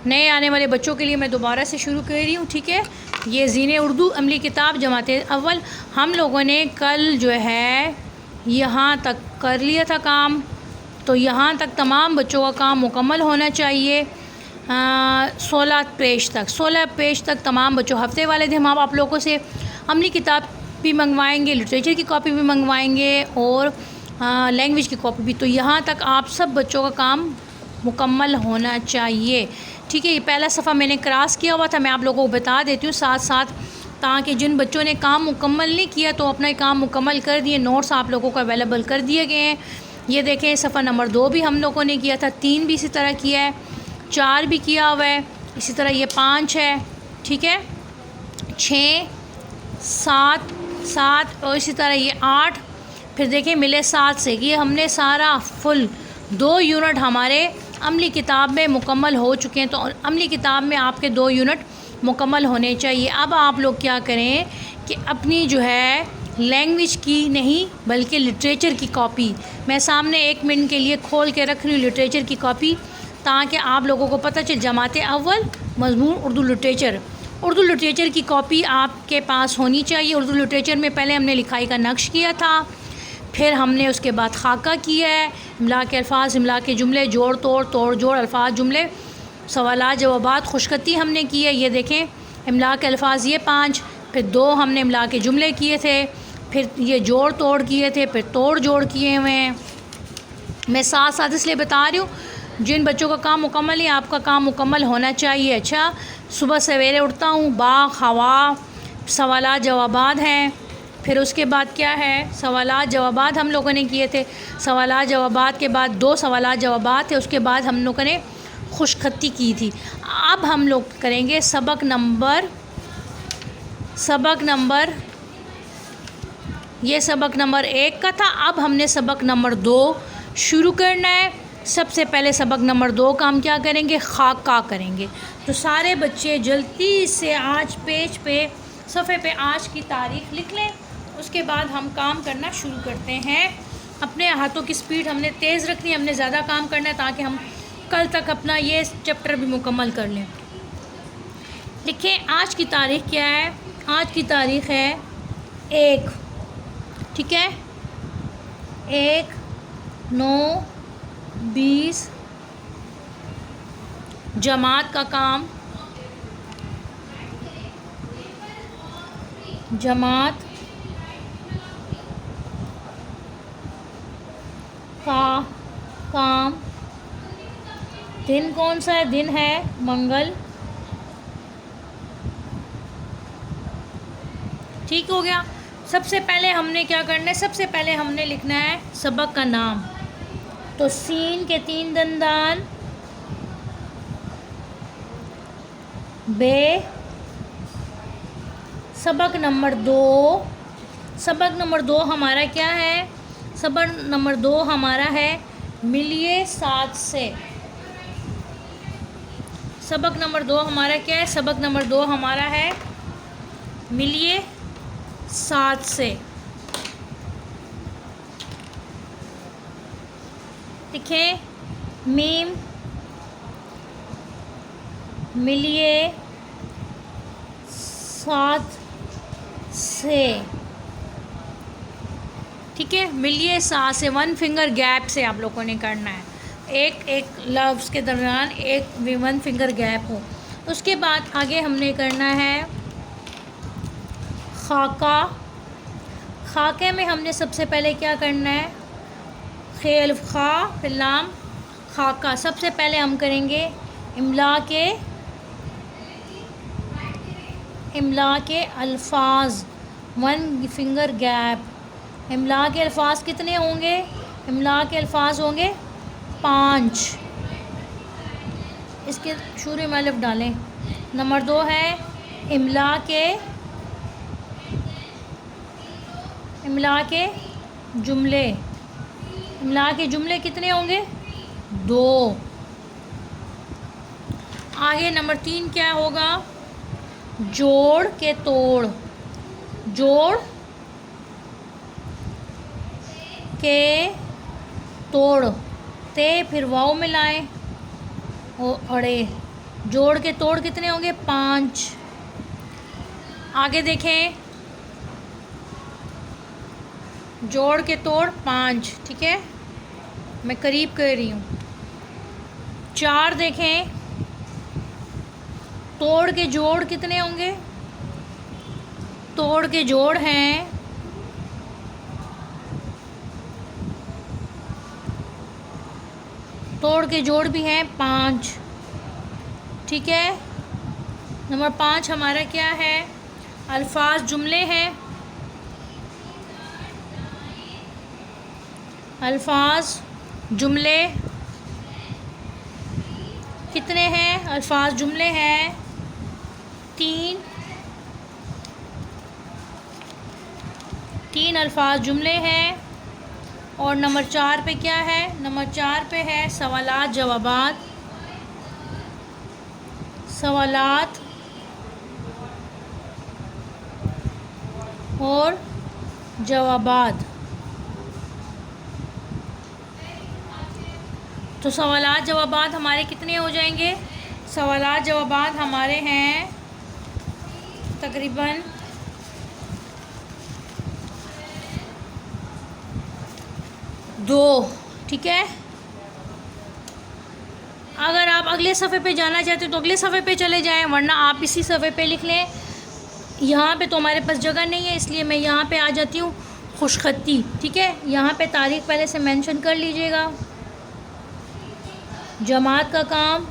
नए आने वाले बच्चों के लिए मैं दोबारा से शुरू कर रही हूँ, ठीक है। ये ज़ीन उर्दू अमली किताब जमात अव्वल। हम लोगों ने कल जो है यहाँ तक कर लिया था काम, तो यहाँ तक तमाम बच्चों का काम मुकम्मल होना चाहिए। 16 पेज तक तमाम बच्चों, हफ्ते वाले दिन हम आप लोगों से अमली किताब भी मंगवाएंगे, लिटरेचर की कॉपी भी मंगवाएंगे और लैंग्वेज की कॉपी भी। तो यहाँ तक आप सब बच्चों का काम मुकम्मल होना चाहिए, ठीक है। ये पहला सफ़ा मैंने क्रॉस किया हुआ था, मैं आप लोगों को बता देती हूँ साथ साथ, ताकि जिन बच्चों ने काम मुकम्मल नहीं किया तो अपना काम मुकम्मल कर दिए। नोट्स आप लोगों को अवेलेबल कर दिए गए हैं। ये देखें, सफ़ा नंबर 2 भी हम लोगों ने किया था, 3 भी इसी तरह किया है, 4 भी किया हुआ है, इसी तरह ये 5 है, ठीक है, 6, 7 और इसी तरह ये 8। फिर देखें मिले 7 से, ये हमने सारा फुल 2 यूनिट हमारे अमली किताब में मुकम्मल हो चुके हैं। तो अमली किताब में आपके 2 यूनिट मुकम्मल होने चाहिए। अब आप लोग क्या करें कि अपनी जो है लैंग्वेज की नहीं बल्कि लिटरेचर की कॉपी मैं सामने 1 मिनट के लिए खोल के रख रही हूँ, लिटरेचर की कॉपी, ताकि आप लोगों को पता चले जमात अव्वल मज़मून उर्दू लिटरेचर की कॉपी आपके पास होनी चाहिए। उर्दू लिटरेचर में पहले हमने लिखाई का नक्श किया था, फिर हमने उसके बाद खाका किया है, इमला के अल्फाज, इमला के जुमले, जोड़ तोड़, तोड़ जोड़, अल्फाज जुमले, सवालात जवाबात, खुशखती हमने की है। ये देखें इमला के अल्फाज ये 5, फिर 2 हमने इमला के जुमले किए थे, फिर ये जोड़ तोड़ किए थे, फिर तोड़ जोड़ किए हुए हैं। मैं साथ साथ इसलिए बता रही हूँ, जिन बच्चों का काम मुकम्मल है आपका काम मुकम्मल होना चाहिए। अच्छा, सुबह सवेरे उठता हूँ, बाग हवा, सवालात जवाबात हैं, फिर उसके बाद क्या है, सवालात जवाबात हम लोगों ने किए थे। सवालात जवाबात के बाद 2 सवालात जवाबात थे, उसके बाद हम लोगों ने खुशखती की थी। अब हम लोग करेंगे सबक नंबर 1 का था। अब हमने सबक नंबर 2 शुरू करना है। सबसे पहले सबक नंबर 2 का हम क्या करेंगे, खाका करेंगे। तो सारे बच्चे जल्दी से आज पेज पे सफ़े पे आज की तारीख़ लिख लें, उसके बाद हम काम करना शुरू करते हैं। अपने हाथों की स्पीड हमने तेज़ रखनी है, हमने ज़्यादा काम करना है ताकि हम कल तक अपना ये चैप्टर भी मुकम्मल कर लें। देखें आज की तारीख़ क्या है, आज की तारीख़ है 1, ठीक है, 1/9/20। जमात का काम, जमात का काम। दिन कौन सा है, दिन है मंगल, ठीक हो गया। सबसे पहले हमने क्या करना है, सबसे पहले हमने लिखना है सबक का नाम। तो सीन के 3 दंदान, बे। सबक नंबर 2 हमारा क्या है, सबक नंबर 2 हमारा है मिलिए साथ से। सबक नंबर 2 हमारा क्या है, सबक नंबर 2 हमारा है मिलिए साथ से। लिखें मीम, मिलिए साथ से, ठीक है, मिलिए साथ से। 1 फिंगर गैप से आप लोगों ने करना है, एक लफ्ज़ के दरमियान 1 फिंगर गैप हो। उसके बाद आगे हमने करना है खाके में हमने सबसे पहले क्या करना है, खेल खा फिल्लाम खाका। सबसे पहले हम करेंगे इमला के अल्फाज, 1 फिंगर गैप। इमला के अल्फाज कितने होंगे, इमला के अल्फाज होंगे 5। इसके शुरू में अलिफ डालें। नंबर 2 है इमला के जुमले। इमला के जुमले कितने होंगे, 2। आगे नंबर 3 क्या होगा, जोड़ के तोड़, जोड़ के तोड़, ते फिर वाव मिलाएं और अड़े, जोड़ के तोड़ कितने होंगे? 5। आगे देखें, जोड़ के तोड़ 5, ठीक है, मैं करीब कर रही हूँ। 4 देखें, तोड़ के जोड़ कितने होंगे? तोड़ के जोड़ हैं तोड़ के जोड़ भी हैं 5, ठीक है। नंबर 5 हमारा क्या है? अल्फाज जुमले हैं। अल्फाज जुमले कितने हैं? अल्फाज जुमले हैं 3 अल्फाज जुमले हैं। और नंबर 4 पे क्या है? नंबर 4 पे है सवालात जवाबात। सवालात और जवाबात। तो सवालात जवाबात हमारे कितने हो जाएंगे? सवालात जवाबात हमारे हैं तकरीबन 2, ठीक है। अगर आप अगले सफ़े पे जाना चाहते हो तो अगले सफ़े पे चले जाएं, वरना आप इसी सफ़े पे लिख लें। यहाँ पे तो हमारे पास जगह नहीं है, इसलिए मैं यहाँ पे आ जाती हूँ खुशखती, ठीक है। यहाँ पे तारीख़ पहले से मेंशन कर लीजिएगा। जमात का काम,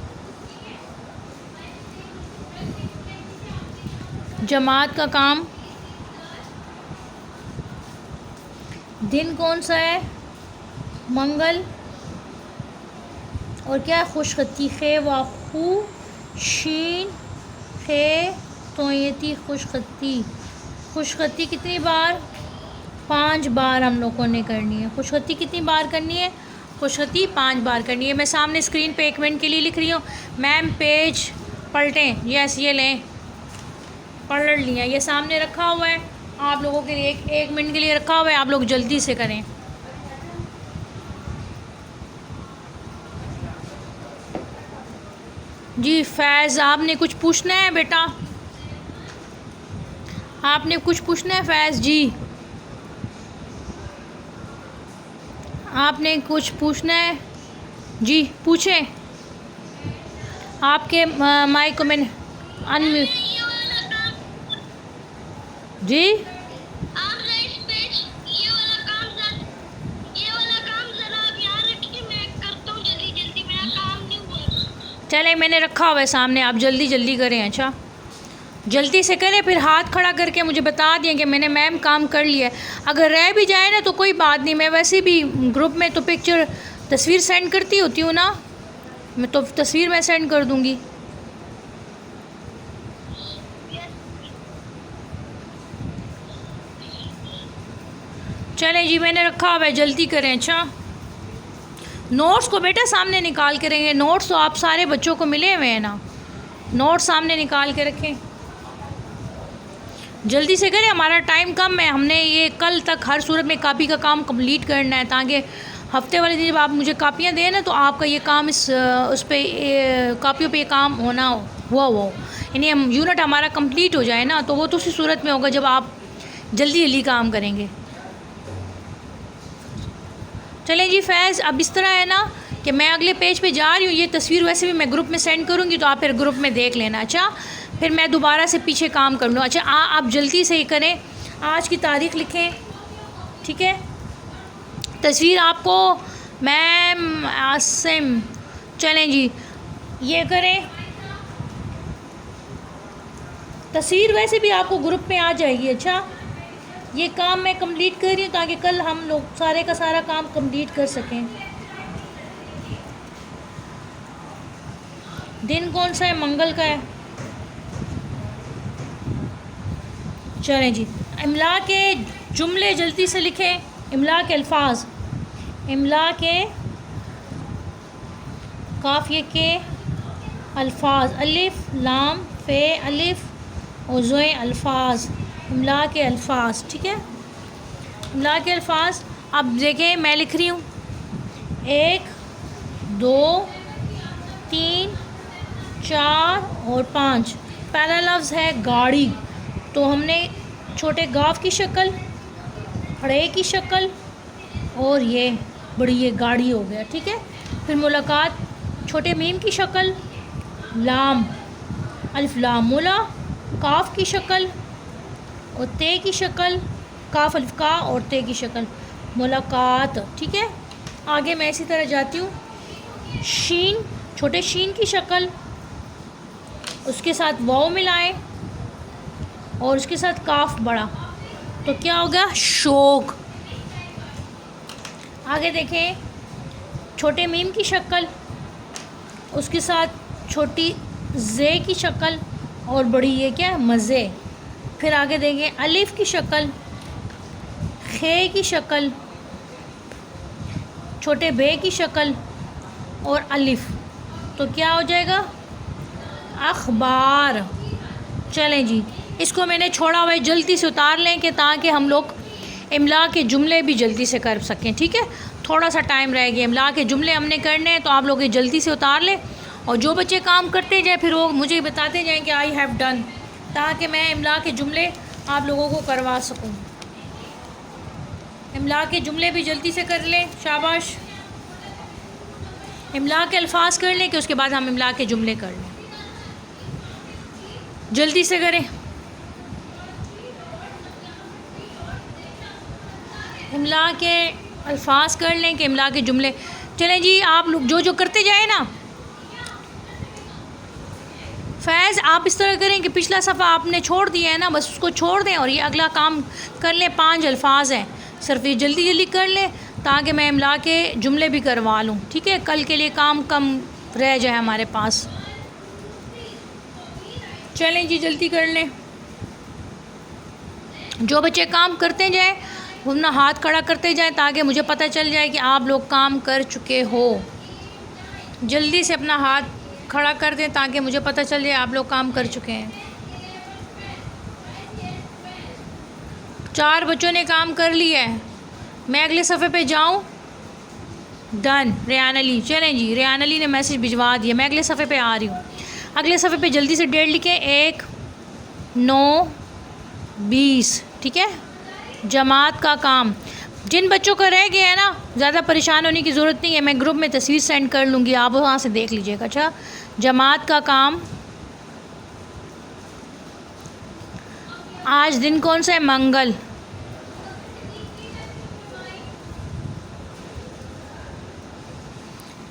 जमात का काम। दिन कौन सा है? मंगल। और क्या है? खुशखती। खे वाखू शीन खे तोयती खुशखती। खुशखती कितनी बार? 5 बार हम लोगों ने करनी है। खुशखती कितनी बार करनी है? खुशखती 5 बार करनी है। मैं सामने स्क्रीन पे 1 मिनट के लिए लिख रही हूँ। Ma'am page पलटें। यस, ये लें, पलट लिया। ये सामने रखा हुआ है आप लोगों के लिए, 1 मिनट के लिए रखा हुआ है। आप लोग जल्दी से करें। जी फैज़, आपने कुछ पूछना है बेटा? आपने कुछ पूछना है फैज़ जी? आपने कुछ पूछना है जी? पूछें। आपके माइक को मैंने अनम्यूट। जी चले, मैंने रखा हुआ है सामने, आप जल्दी जल्दी करें। अच्छा, जल्दी से करें, फिर हाथ खड़ा करके मुझे बता दिए कि मैंने मैम काम कर लिया है। अगर रह भी जाए ना तो कोई बात नहीं, मैं वैसे भी ग्रुप में तो पिक्चर तस्वीर सेंड करती होती हूँ ना, मैं तो तस्वीर में सेंड कर दूँगी। चलें जी, मैंने रखा हुआ है, जल्दी करें। अच्छा, नोट्स को बेटा सामने निकाल के रखेंगे। नोट्स तो आप सारे बच्चों को मिले हुए हैं ना, नोट्स सामने निकाल के रखें। जल्दी से करें, हमारा टाइम कम है। हमने ये कल तक हर सूरत में कापी का काम कंप्लीट करना है, ताकि हफ्ते वाले दिन जब आप मुझे कापियाँ दें ना तो आपका ये काम उस पर कापियों पे ये काम हुआ हो, यानी हम यूनिट हमारा कंप्लीट हो जाए ना, तो वो तो उसी सूरत में होगा जब आप जल्दी जल्दी काम करेंगे। चलें जी फैज़, अब इस तरह है ना कि मैं अगले पेज पे जा रही हूँ। ये तस्वीर वैसे भी मैं ग्रुप में सेंड करूँगी, तो आप फिर ग्रुप में देख लेना। अच्छा, फिर मैं दोबारा से पीछे काम कर लूँ। अच्छा, आप जल्दी से ही करें, आज की तारीख़ लिखें, ठीक है। तस्वीर आपको मैम आसिम, चलें जी ये करें। तस्वीर वैसे भी आपको ग्रुप में आ जाएगी। अच्छा, ये काम मैं कंप्लीट कर रही हूँ ताकि कल हम लोग सारे का सारा काम कंप्लीट कर सकें। दिन कौन सा है? मंगल का है। चलें जी, इमला के जुमले जल्दी से लिखें। इमला के अल्फाज, इमला के काफ़िए के अल्फाज, अलिफ लाम फ़े अलिफ उज़े अल्फाज, इमला के अल्फाज, ठीक है। इमला के अल्फाज अब देखें, मैं लिख रही हूँ 1 2 3 4 और 5। पहला लफ्ज़ है गाड़ी, तो हमने छोटे गाफ की शक्ल, खड़े की शक्ल और ये बड़ी ये गाड़ी हो गया, ठीक है। फिर मुलाकात, छोटे मीम की शक्ल, लाम, अलिफ लाम मुला, काफ की शक्ल और ते की शक्ल, काफ अलिफ का और ते की शक्ल, मुलाकात, ठीक है। आगे मैं इसी तरह जाती हूँ। शीन, छोटे शीन की शक्ल, उसके साथ वाव मिलाएं और उसके साथ काफ बड़ा, तो क्या हो गया? शोक। आगे देखें, छोटे मीम की शक्ल, उसके साथ छोटी जे की शक्ल और बड़ी ये क्या है? मज़े। फिर आगे देखें, अलिफ की शक्ल, खे की शक्ल, छोटे बे की शक्ल और अलिफ, तो क्या हो जाएगा? अखबार। चलें जी, इसको मैंने छोड़ा हुआ है, जल्दी से उतार लें कि ताकि हम लोग इमला के जुमले भी जल्दी से कर सकें, ठीक है। थोड़ा सा टाइम रह गया, इमला के जुमले हमने करने हैं, तो आप लोग ये जल्दी से उतार लें और जो बच्चे काम करते जाए फिर वो मुझे बताते जाएं कि आई हैव डन, ताकि मैं इमला के जुमले आप लोगों को करवा सकूं। इमला के जुमले भी जल्दी से कर लें, शाबाश। इमला के अल्फाज कर लें कि उसके बाद हम इमला के जुमले कर लें, जल्दी से करें। इमला के अल्फाज कर लें कि इमला के जुमले। चलें जी, आप लोग जो जो करते जाए ना। फैज़, आप इस तरह करें कि पिछला सफ़ा आपने छोड़ दिया है ना, बस उसको छोड़ दें और ये अगला काम कर लें। 5 अल्फाज हैं, सिर्फ ये जल्दी जल्दी कर लें ताकि मैं इमला के जुमले भी करवा लूँ, ठीक है। कल के लिए काम कम रह जाए हमारे पास। चलें जी, जल्दी कर लें। जो बच्चे काम करते जाए वो अपना हाथ खड़ा करते जाएं ताकि मुझे पता चल जाए कि आप लोग काम कर चुके हो। जल्दी से अपना हाथ खड़ा कर दें ताकि मुझे पता चल जाए आप लोग काम कर चुके हैं। 4 बच्चों ने काम कर लिया है। मैं अगले सफ़े पे जाऊं? डन। रेहान अली, चलें जी, रेहान अली ने मैसेज भिजवा दिया। मैं अगले सफ़े पे आ रही हूँ। अगले सफ़े पे जल्दी से डेट लिखें, 1-9-20, ठीक है। जमात का काम, जिन बच्चों का रह गया है ना, ज़्यादा परेशान होने की ज़रूरत नहीं है, मैं ग्रुप में तस्वीर सेंड कर लूँगी, आप वहाँ से देख लीजिएगा। अच्छा, जमात का काम, आज दिन कौन सा है? मंगल।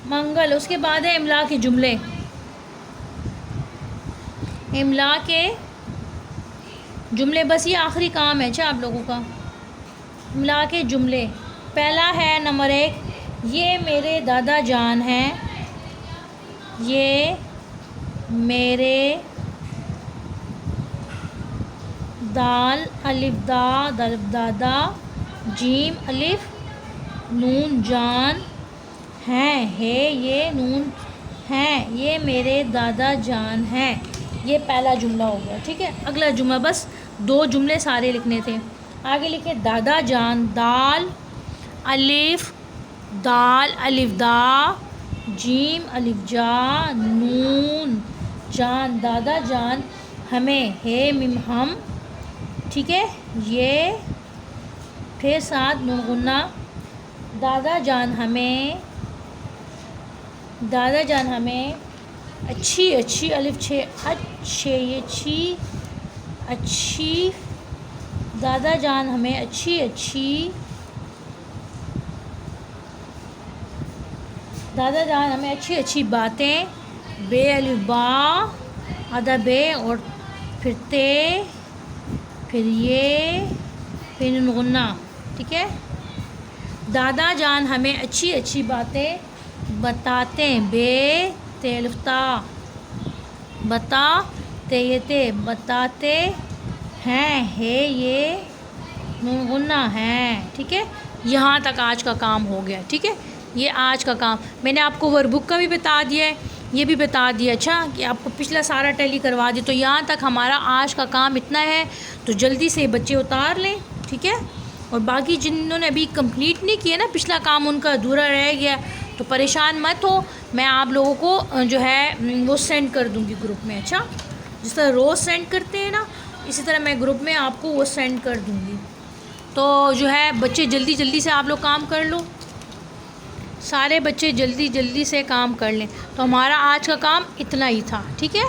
मंगल। उसके बाद है इमला के जुमले। इमला के जुमले, बस ये आखिरी काम है अच्छा आप लोगों का। इमला के जुमले, पहला है नंबर 1, ये मेरे दादा जान हैं। ये मेरे दाल अलिफ दा दल दादा जीम अलिफ नून जान हैं, है ये नून हैं, ये मेरे दादा जान हैं। ये पहला जुमला हो गया, ठीक है। अगला जुमला, बस 2 जुमले सारे लिखने थे। आगे लिखे, दादा जान, दाल अलिफ दा जीम अलिफ जा नून जान, दादा जान हमें, हे मिम हम, ठीक है। ये फिर साथ नून गुन्ना, दादा जान हमें, दादा जान हमें अच्छी अच्छी अलिफ छे, अच्छे ये अच्छी, दादा जान हमें अच्छी अच्छी, दादा जान हमें अच्छी अच्छी बातें, बे अलिफ बा आधा बे और फिर ते, फिर ये, फिर नून गुन्ना, ठीक है। दादा जान हमें अच्छी अच्छी बातें बताते, बे ते अलिफ ता, बता ते ये ते, बताते हैं, है ये नून गुन्ना है, ठीक है। यहाँ तक आज का काम हो गया, ठीक है। ये आज का काम मैंने आपको वर्कबुक का भी बता दिया है, ये भी बता दिया अच्छा कि आपको पिछला सारा टैली करवा दिया। तो यहाँ तक हमारा आज का काम इतना है, तो जल्दी से बच्चे उतार लें, ठीक है। और बाकी जिन्होंने अभी कंप्लीट नहीं किया ना, पिछला काम उनका अधूरा रह गया, तो परेशान मत हो, मैं आप लोगों को जो है वो सेंड कर दूँगी ग्रुप में। अच्छा, जिस तरह रोज़ सेंड करते हैं ना, इसी तरह मैं ग्रुप में आपको वो सेंड कर दूँगी। तो जो है बच्चे जल्दी जल्दी से आप लोग काम कर लो, सारे बच्चे जल्दी जल्दी से काम कर लें। तो हमारा आज का काम इतना ही था, ठीक है।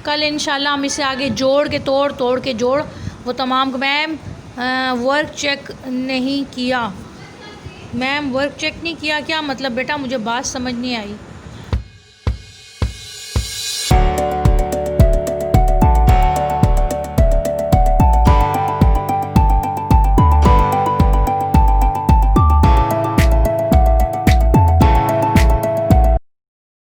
कल इंशाल्लाह हम इसे आगे जोड़ के तोड़ के जोड़ वो तमाम। मैम वर्क चेक नहीं किया। मैम वर्क चेक नहीं किया क्या मतलब बेटा, मुझे बात समझ नहीं आई।